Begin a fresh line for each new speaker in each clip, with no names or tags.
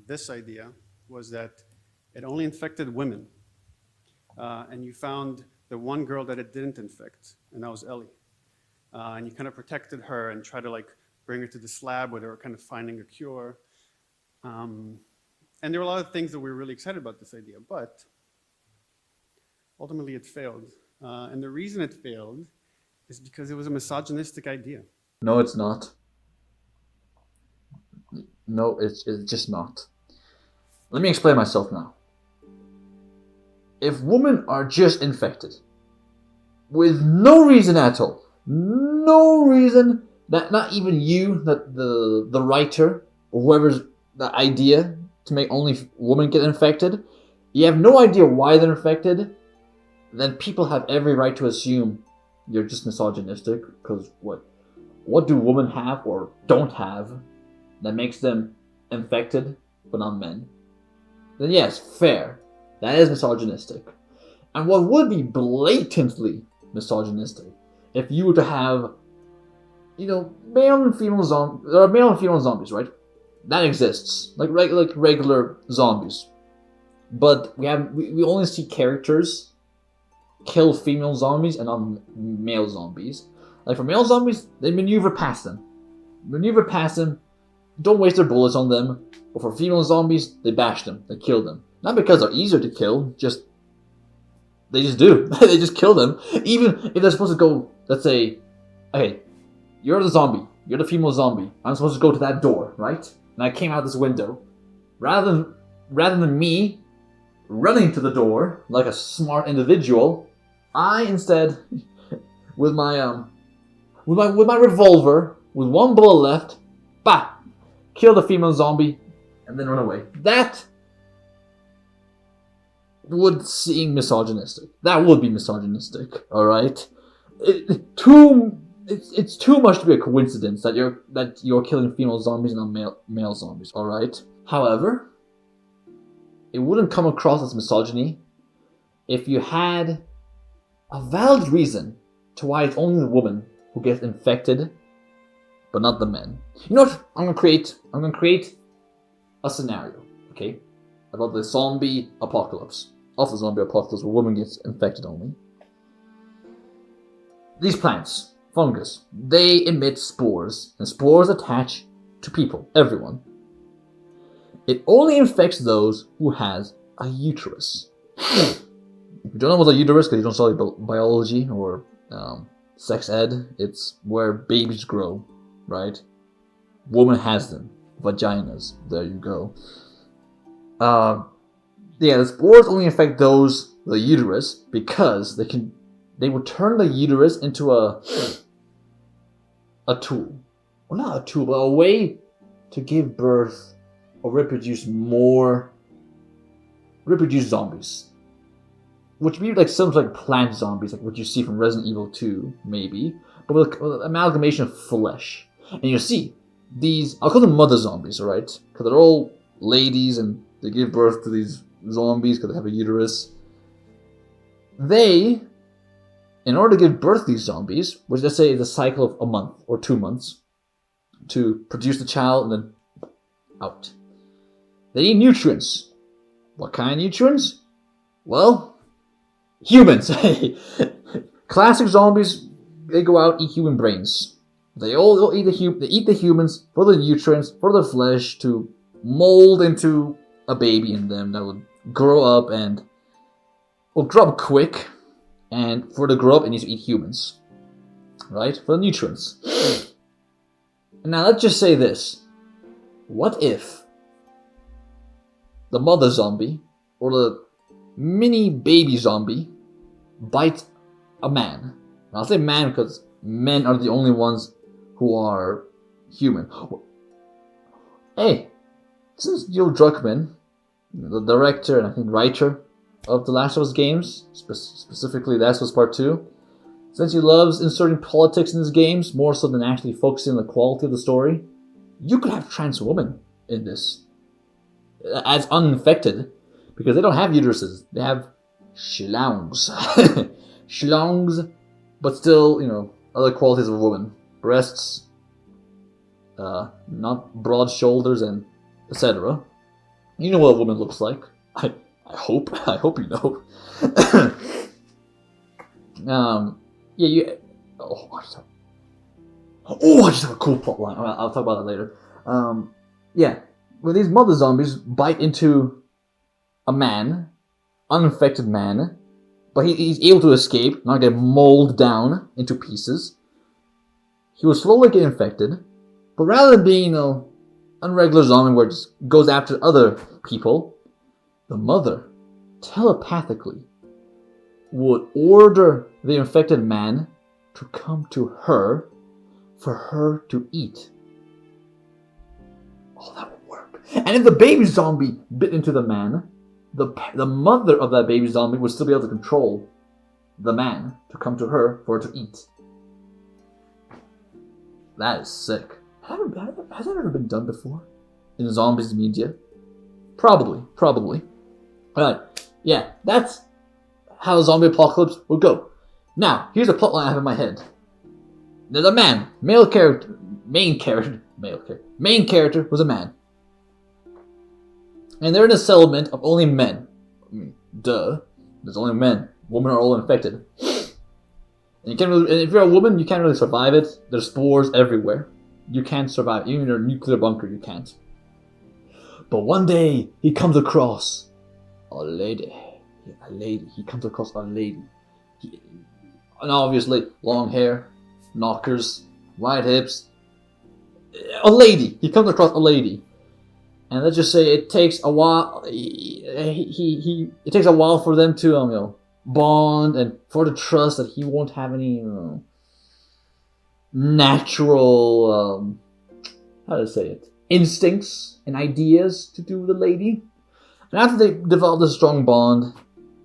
this idea was that it only infected women. And you found the one girl that it didn't infect, and that was Ellie. And you kind of protected her and tried to like bring her to this lab where they were kind of finding a cure. And there were a lot of things that we were really excited about this idea, but ultimately it failed. And the reason it failed is because it was a misogynistic idea.
No, it's not. No, it's just not. Let me explain myself now. If women are just infected, with no reason at all, no reason, that not even you, that the writer, or whoever's the idea to make only women get infected, you have no idea why they're infected, then people have every right to assume you're just misogynistic, because what do women have or don't have that makes them infected but not men? Then yes, fair. That is misogynistic. And what would be blatantly misogynistic if you were to have, male and female zombies. There are male and female zombies, right? That exists, like regular zombies. But we only see characters kill female zombies and not male zombies. Like for male zombies, they maneuver past them. Don't waste their bullets on them. But for female zombies, they bash them, they kill them. Not because they're easier to kill, they just do. They just kill them. Even if they're supposed to go, let's say, okay, you're the zombie, you're the female zombie. I'm supposed to go to that door, right? And I came out this window. Rather than me running to the door like a smart individual, I instead, with my revolver, with one bullet left, kill the female zombie, and then run away. That would seem misogynistic. That would be misogynistic, alright? It's too much to be a coincidence that you're killing female zombies and not male zombies, alright? However, it wouldn't come across as misogyny if you had a valid reason to why it's only the woman who gets infected, but not the men. You know what? I'm gonna create a scenario, okay, about the zombie apocalypse. Of the zombie apocalypse where women gets infected only. These plants, fungus, they emit spores, and spores attach to people, everyone. It only infects those who has a uterus. If you don't know what a uterus, because you don't study biology or sex ed, it's where babies grow, right? Woman has them, vaginas. There you go. The spores only affect the uterus, because they would turn the uterus into a tool. Well, not a tool, but a way to give birth or reproduce zombies. Which would be like some like plant zombies, like what you see from Resident Evil 2, maybe, but with amalgamation of flesh. And you see, I'll call them mother zombies, alright? Because they're all ladies and they give birth to these zombies because they have a uterus. They, in order to give birth to these zombies, which let's say is a cycle of a month or 2 months, to produce the child and then out. They need nutrients. What kind of nutrients? Well, humans. Classic zombies, they go out, eat human brains. They all eat the humans for the nutrients, for the flesh, to mold into a baby in them that would grow up and will grow up quick, and for it to grow up it needs to eat humans, right? For the nutrients. Now let's just say this. What if the mother zombie or the mini baby zombie bites a man? And I'll say man because men are the only ones who are human. Hey, since Druckmann, the director and I think writer of the Last of Us games, specifically Last of Us Part 2, since he loves inserting politics in his games more so than actually focusing on the quality of the story, you could have trans women in this as uninfected, because they don't have uteruses, they have schlongs. Schlongs, but still, other qualities of a woman. Breasts, not broad shoulders, and etc. You know what a woman looks like. I hope. I hope you know. Yeah, you. I just have a cool plot line. I'll talk about that later. Yeah, when these mother zombies bite into a man, uninfected man, but he's able to escape, not get mauled down into pieces. He will slowly get infected, but rather than being, unregular zombie where it just goes after other people, the mother telepathically would order the infected man to come to her for her to eat. Oh, that would work. And if the baby zombie bit into the man, the mother of that baby zombie would still be able to control the man to come to her for her to eat. That is sick. Has that ever been done before? In zombies media? Probably. Alright, yeah, that's how a zombie apocalypse would go. Now, here's a plotline I have in my head. There's a man, main character was a man. And they're in a settlement of only men. I mean, duh. There's only men. Women are all infected. And if you're a woman, you can't really survive it. There's spores everywhere. You can't survive. Even in your nuclear bunker, you can't. But one day, he comes across a lady. He comes across a lady. And obviously, long hair, knockers, wide hips. A lady. He comes across a lady. And let's just say it takes a while. It takes a while for them to, bond and for the trust that he won't have any, natural, how to say it, instincts and ideas to do with the lady. And after they develop this strong bond,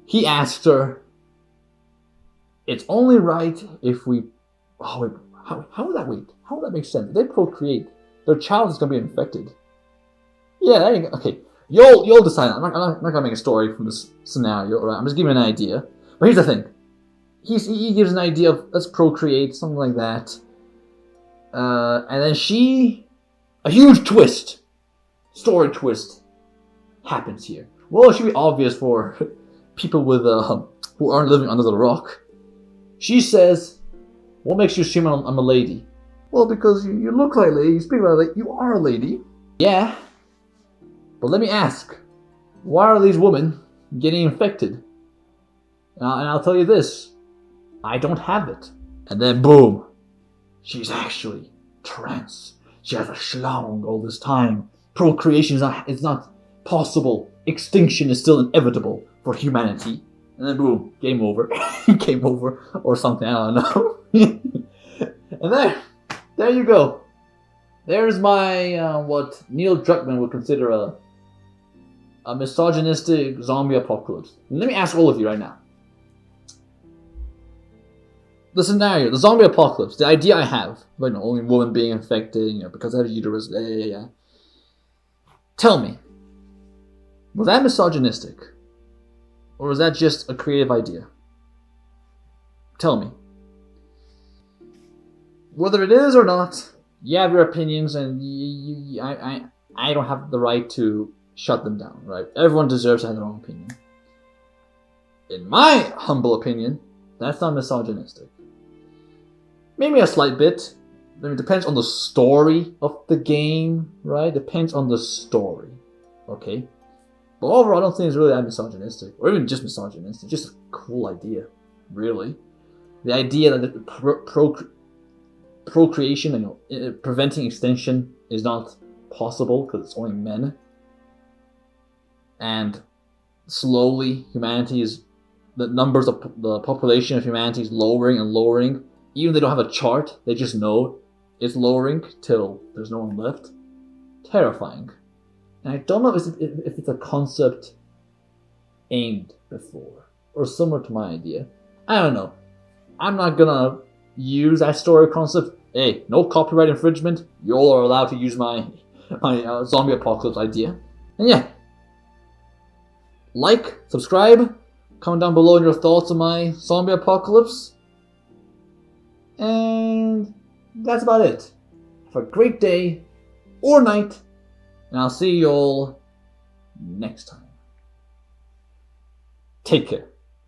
he asked her, "It's only right if we." Oh wait, how would that wait? How would that make sense? If they procreate, their child is going to be infected. Yeah, there you go. Okay, you'll decide. I'm not going to make a story from this scenario. Right? I'm just giving an idea. But here's the thing. He gives an idea of let's procreate, something like that. And then a huge twist, story twist, happens here. Well, it should be obvious for people with who aren't living under the rock. She says, "What makes you assume I'm a lady?" "Well, because you look like a lady, you speak like a lady, you are a lady." "Yeah. But let me ask, why are these women getting infected?" And I'll tell you this, I don't have it. And then boom, she's actually trans. She has a schlong all this time. Procreation is not possible. Extinction is still inevitable for humanity. And then boom, game over. Game over, or something, I don't know. And there you go. There's my, what Neil Druckmann would consider a misogynistic zombie apocalypse. And let me ask all of you right now. The scenario, the zombie apocalypse, the idea I have, only women being infected, because they have a uterus, yeah. Tell me, was that misogynistic? Or was that just a creative idea? Tell me. Whether it is or not, you have your opinions, and I don't have the right to shut them down, right? Everyone deserves to have their own opinion. In my humble opinion, that's not misogynistic. Maybe a slight bit. I mean, it depends on the story of the game, right? Depends on the story, okay? But overall, I don't think it's really that misogynistic, or even just misogynistic. Just a cool idea, really. The idea that procreation and preventing extinction is not possible because it's only men, and slowly the numbers of the population of humanity is lowering and lowering. Even if they don't have a chart, they just know it's lowering till there's no one left. Terrifying. And I don't know if it's a concept aimed before, or similar to my idea. I don't know. I'm not gonna use that story concept. Hey, no copyright infringement. You all are allowed to use my zombie apocalypse idea. And yeah, like, subscribe, comment down below your thoughts on my zombie apocalypse. And that's about it. Have a great day or night, and I'll see you all next time. Take care.